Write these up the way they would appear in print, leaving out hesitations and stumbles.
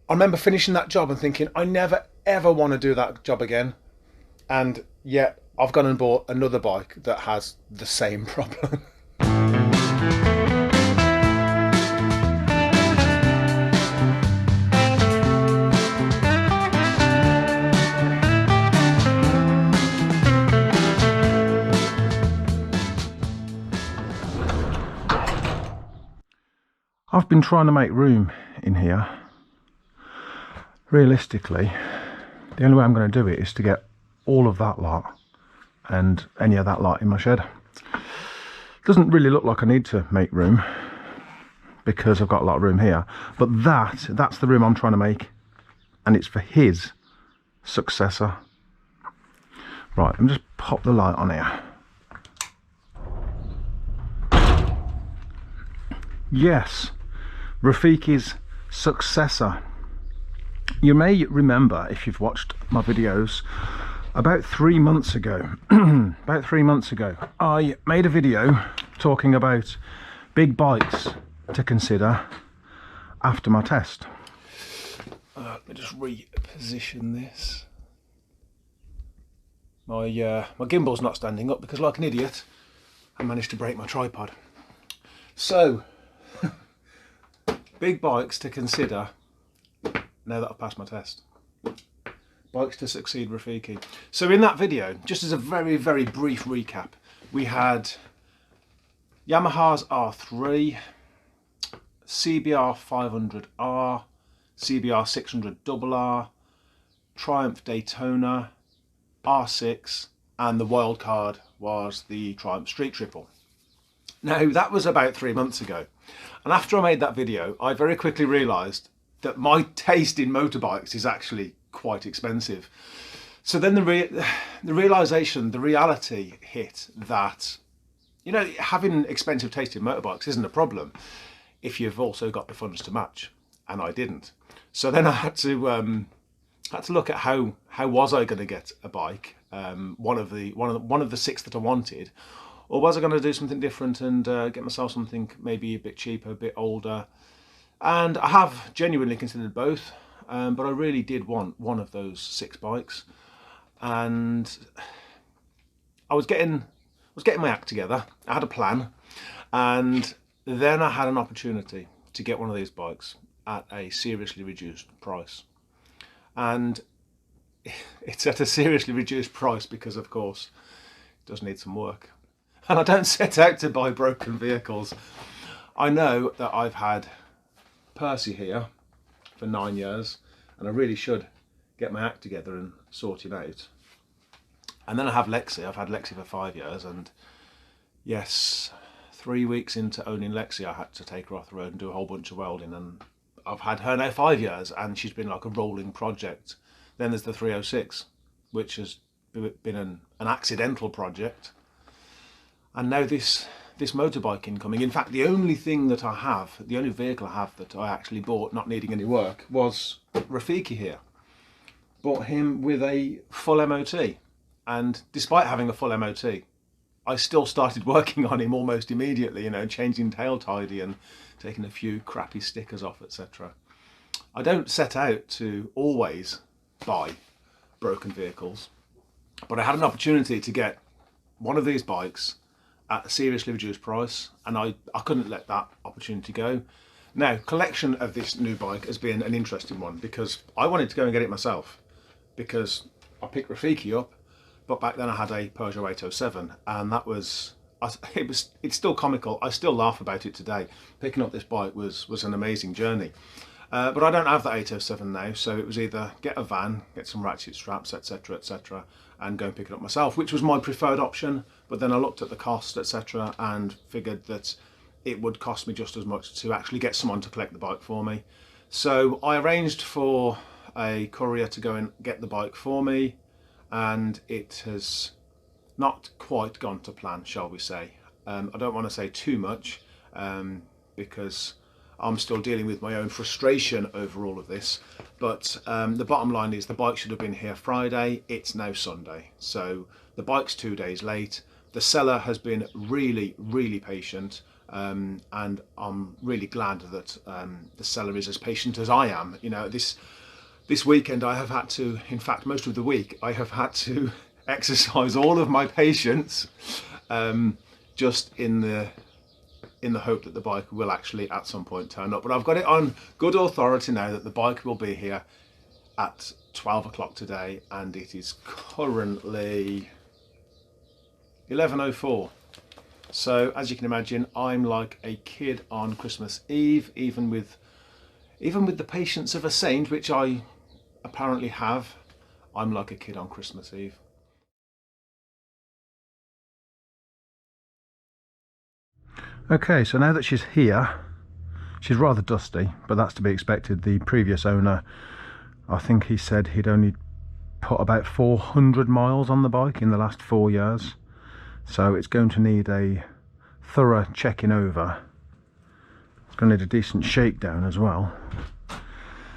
I remember finishing that job and thinking, I never ever want to do that job again. And yet I've gone and bought another bike that has the same problem. I've been trying to make room in here. Realistically, the only way I'm going to do it is to get all of that lot and any of that lot in my shed. Doesn't really look like I need to make room because I've got a lot of room here, but that's the room I'm trying to make, and it's for his successor. Right, let me just pop the light on here. Yes, Rafiki's successor. You may remember, if you've watched my videos, about 3 months ago, I made a video talking about big bikes to consider after my test. Let me just reposition this. My gimbal's not standing up because, like an idiot, I managed to break my tripod. So, big bikes to consider now that I've passed my test. Bikes to succeed Rafiki. So in that video, just as a very, very brief recap, we had Yamaha's R3, CBR 500R, CBR 600RR, Triumph Daytona, R6, and the wild card was the Triumph Street Triple. Now that was about 3 months ago, and after I made that video I very quickly realised that my taste in motorbikes is actually quite expensive. So then the realisation, the reality hit that, you know, having expensive taste in motorbikes isn't a problem if you've also got the funds to match, and I didn't. So then I had to look at how was I going to get a bike, one of the 6 that I wanted, or was I going to do something different and get myself something maybe a bit cheaper, a bit older. And I have genuinely considered both, but I really did want one of those 6 bikes, and I was getting my act together. I had a plan, and then I had an opportunity to get one of these bikes at a seriously reduced price. And it's at a seriously reduced price because, of course, it does need some work. And I don't set out to buy broken vehicles. I know that I've had Percy here for 9 years, and I really should get my act together and sort him out. And then I have Lexi. I've had Lexi for 5 years, and yes, 3 weeks into owning Lexi I had to take her off the road and do a whole bunch of welding, and I've had her now 5 years and she's been like a rolling project. Then there's the 306, which has been an accidental project, and now this motorbike incoming. In fact, the only thing that I have, the only vehicle I have that I actually bought not needing any work was Rafiki here. Bought him with a full MOT, and despite having a full MOT, I still started working on him almost immediately, you know, changing tail tidy and taking a few crappy stickers off, etc. I don't set out to always buy broken vehicles, but I had an opportunity to get one of these bikes at a seriously reduced price, and I couldn't let that opportunity go. Now, collection of this new bike has been an interesting one because I wanted to go and get it myself because I picked Rafiki up, but back then I had a Peugeot 807, and that was, it's still comical. I still laugh about it today. Picking up this bike was an amazing journey. But I don't have that 807 now, so it was either get a van, get some ratchet straps, etc, etc, and go and pick it up myself, which was my preferred option. But then I looked at the cost, etc, and figured that it would cost me just as much to actually get someone to collect the bike for me. So I arranged for a courier to go and get the bike for me, and it has not quite gone to plan, shall we say. I don't want to say too much because I'm still dealing with my own frustration over all of this, but the bottom line is the bike should have been here Friday. It's now Sunday, so the bike's 2 days late. The seller has been really, really patient. and I'm really glad that the seller is as patient as I am. You know, this weekend I have had to, in fact most of the week, I have had to exercise all of my patience, just in the hope that the bike will actually at some point turn up. But I've got it on good authority now that the bike will be here at 12 o'clock today, and it is currently 11:04. So as you can imagine, I'm like a kid on Christmas Eve, even with the patience of a saint, which I apparently have. I'm like a kid on Christmas Eve. Okay, so now that she's here, she's rather dusty, but that's to be expected. The previous owner, I think he said he'd only put about 400 miles on the bike in the last 4 years. So it's going to need a thorough checking over. It's going to need a decent shakedown as well.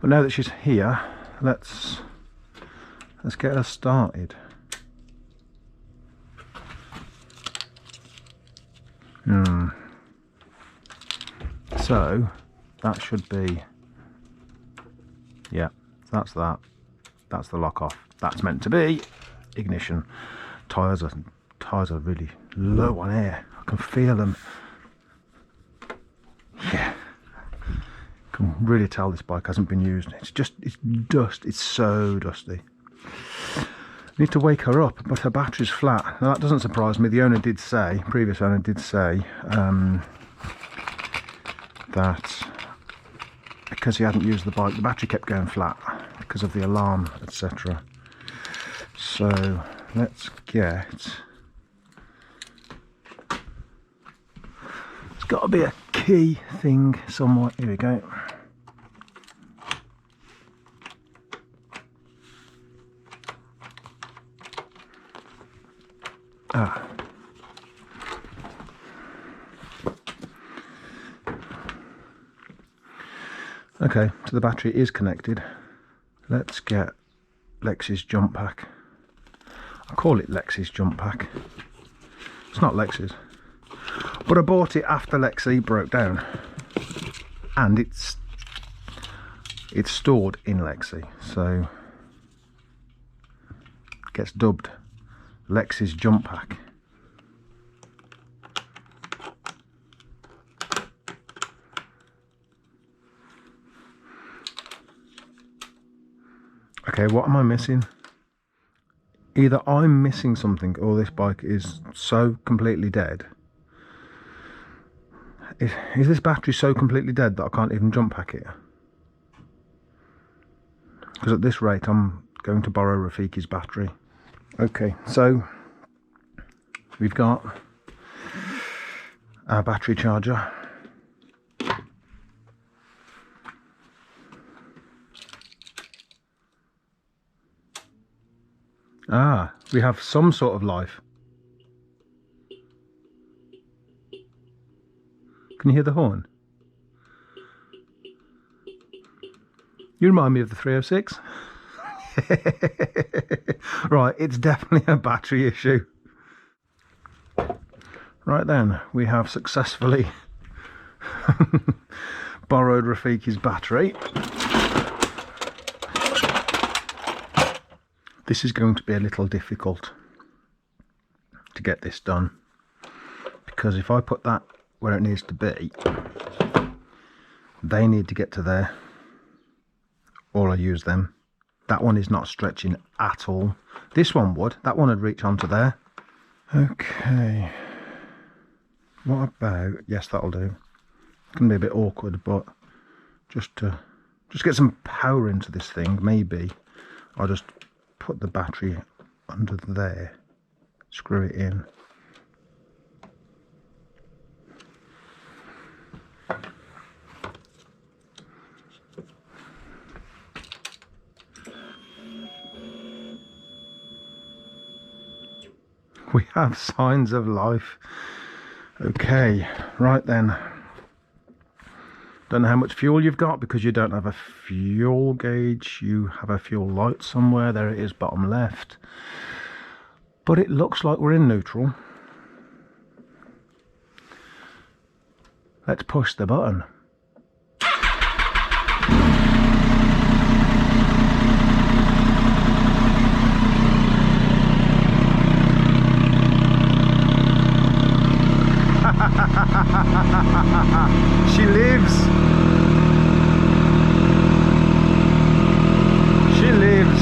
But now that she's here, let's get her started. So that should be, yeah, that's that. That's the lock off. That's meant to be ignition. Tires are really low on air. I can feel them. Yeah, I can really tell this bike hasn't been used. It's dust. It's so dusty. I need to wake her up, but her battery's flat. Now that doesn't surprise me. The owner did say, previous owner did say, that because he hadn't used the bike, the battery kept going flat because of the alarm, etc. So let's get, it's got to be a key thing somewhere. Here we go. Okay, so the battery is connected. Let's get Lexi's jump pack. I call it Lexi's jump pack. It's not Lexi's, but I bought it after Lexi broke down, and it's stored in Lexi, so it gets dubbed Lexi's jump pack. Okay, what am I missing? Either I'm missing something or this bike is so completely dead. Is this battery so completely dead that I can't even jump pack it? Because at this rate I'm going to borrow Rafiki's battery. Okay, so we've got our battery charger. Ah, we have some sort of life. Can you hear the horn? You remind me of the 306. Right, it's definitely a battery issue. Right then, we have successfully borrowed Rafiki's battery. This is going to be a little difficult to get this done, because if I put that where it needs to be, they need to get to there, or I use them. That one is not stretching at all. This one would. That one would reach onto there. Okay. What about, yes, that'll do. It's going to be a bit awkward, but just get some power into this thing, maybe I'll just put the battery under there, screw it in. We have signs of life. Okay, right then. Don't know how much fuel you've got because you don't have a fuel gauge. You have a fuel light somewhere. There it is, bottom left. But it looks like we're in neutral. Let's push the button. She lives. She lives.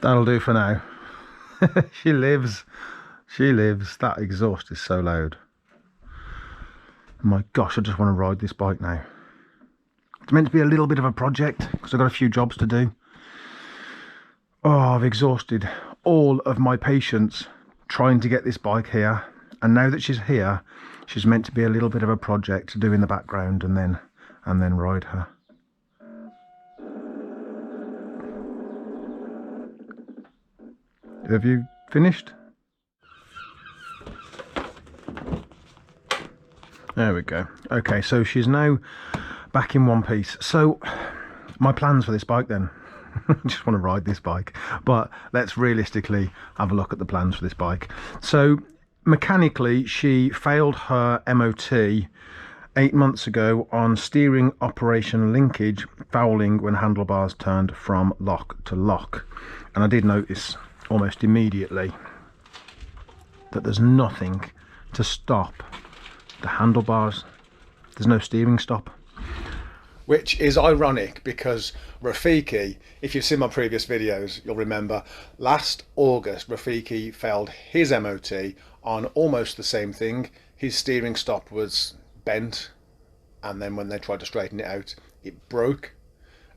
That'll do for now. She lives. She lives. That exhaust is so loud. My gosh, I just want to ride this bike now. It's meant to be a little bit of a project because I've got a few jobs to do. Oh, I've exhausted all of my patience trying to get this bike here. And now that she's here, she's meant to be a little bit of a project to do in the background and then ride her. Have you finished? There we go. Okay, so she's now back in one piece. So my plans for this bike then. I just want to ride this bike, but let's realistically have a look at the plans for this bike. So mechanically, she failed her MOT 8 months ago on steering operation linkage, fouling when handlebars turned from lock to lock. And I did notice almost immediately that there's nothing to stop the handlebars. There's no steering stop, which is ironic because Rafiki, if you've seen my previous videos, you'll remember last August Rafiki failed his MOT on almost the same thing. His steering stop was bent, and then when they tried to straighten it out, it broke,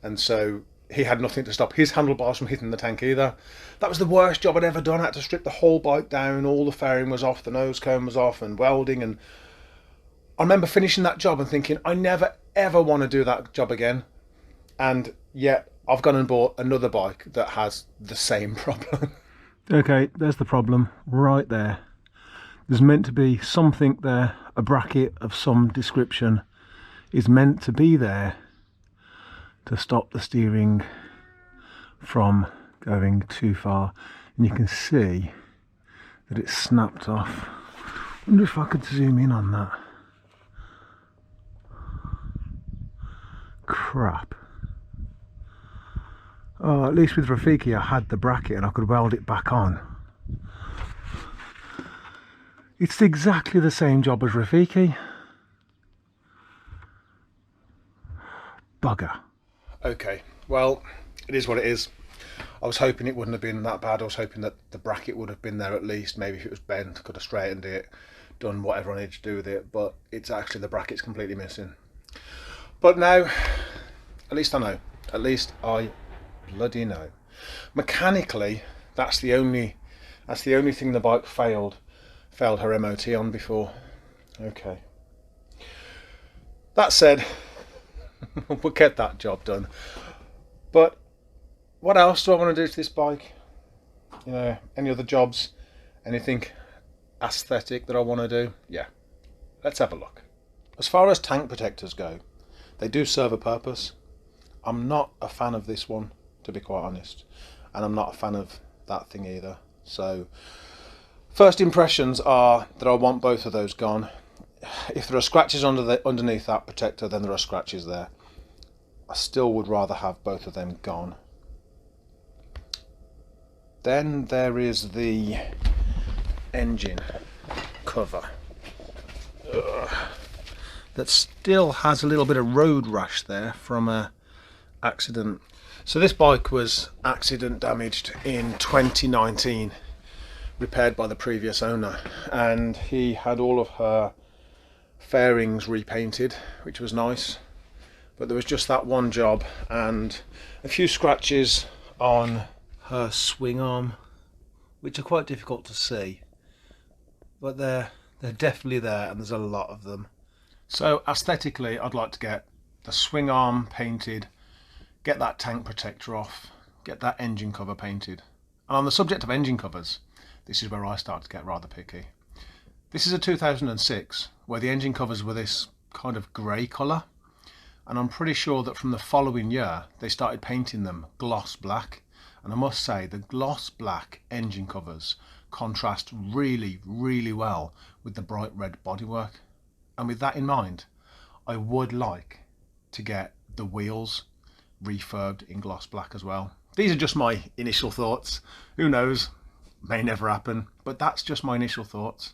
and so he had nothing to stop his handlebars from hitting the tank either. That was the worst job I'd ever done. I had to strip the whole bike down, all the fairing was off, the nose cone was off, and welding. And I remember finishing that job and thinking, I never ever want to do that job again. And yet I've gone and bought another bike that has the same problem. Okay, there's the problem right there. There's meant to be something there, a bracket of some description is meant to be there to stop the steering from going too far, and you can see that it's snapped off. I wonder if I could zoom in on that. Crap. Oh, at least with Rafiki I had the bracket and I could weld it back on. It's exactly the same job as Rafiki. Bugger. Okay, well, it is what it is. I was hoping it wouldn't have been that bad. I was hoping that the bracket would have been there at least. Maybe if it was bent, could have straightened it, done whatever I needed to do with it. But it's actually, the bracket's completely missing. But now, at least I know. At least I bloody know. Mechanically, that's the only thing the bike failed her MOT on before. Okay. That said, we'll get that job done. But what else do I want to do to this bike? You know, any other jobs? Anything aesthetic that I want to do? Yeah, let's have a look. As far as tank protectors go, they do serve a purpose. I'm not a fan of this one, to be quite honest, and I'm not a fan of that thing either. So first impressions are that I want both of those gone. If there are scratches underneath that protector, then there are scratches there. I still would rather have both of them gone. Then there is the engine cover. Ugh. that still has a little bit of road rash there from a accident. So this bike was accident damaged in 2019, repaired by the previous owner, and he had all of her fairings repainted, which was nice, but there was just that one job and a few scratches on her swing arm, which are quite difficult to see, but they're definitely there, and there's a lot of them. So aesthetically, I'd like to get the swing arm painted, get that tank protector off, get that engine cover painted. And on the subject of engine covers, this is where I start to get rather picky. This is a 2006, where the engine covers were this kind of grey colour, and I'm pretty sure that from the following year they started painting them gloss black, and I must say the gloss black engine covers contrast really, really well with the bright red bodywork. And with that in mind, I would like to get the wheels refurbed in gloss black as well. These are just my initial thoughts. Who knows, may never happen, but that's just my initial thoughts.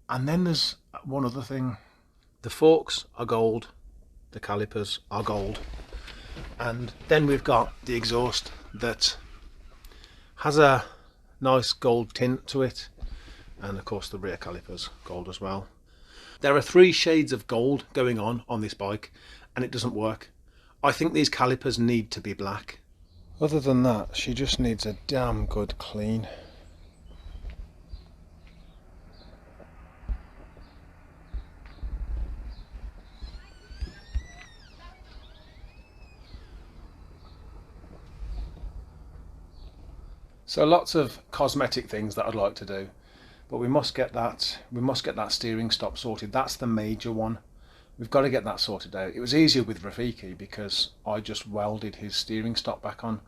And then there's one other thing. The forks are gold, the calipers are gold, and then we've got the exhaust that has a nice gold tint to it, and of course the rear calipers gold as well. There are 3 shades of gold going on this bike, and it doesn't work. I think these calipers need to be black. Other than that, she just needs a damn good clean. So lots of cosmetic things that I'd like to do, but we must get that steering stop sorted. That's the major one. We've got to get that sorted out. It was easier with Rafiki because I just welded his steering stop back on,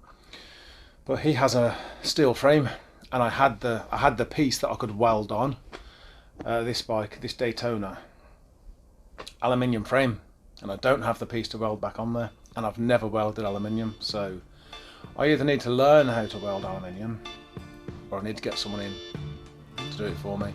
but he has a steel frame, and I had the piece that I could weld on. This bike, this Daytona, aluminium frame, and I don't have the piece to weld back on there, and I've never welded aluminium, so I either need to learn how to weld aluminium, or I need to get someone in to do it for me.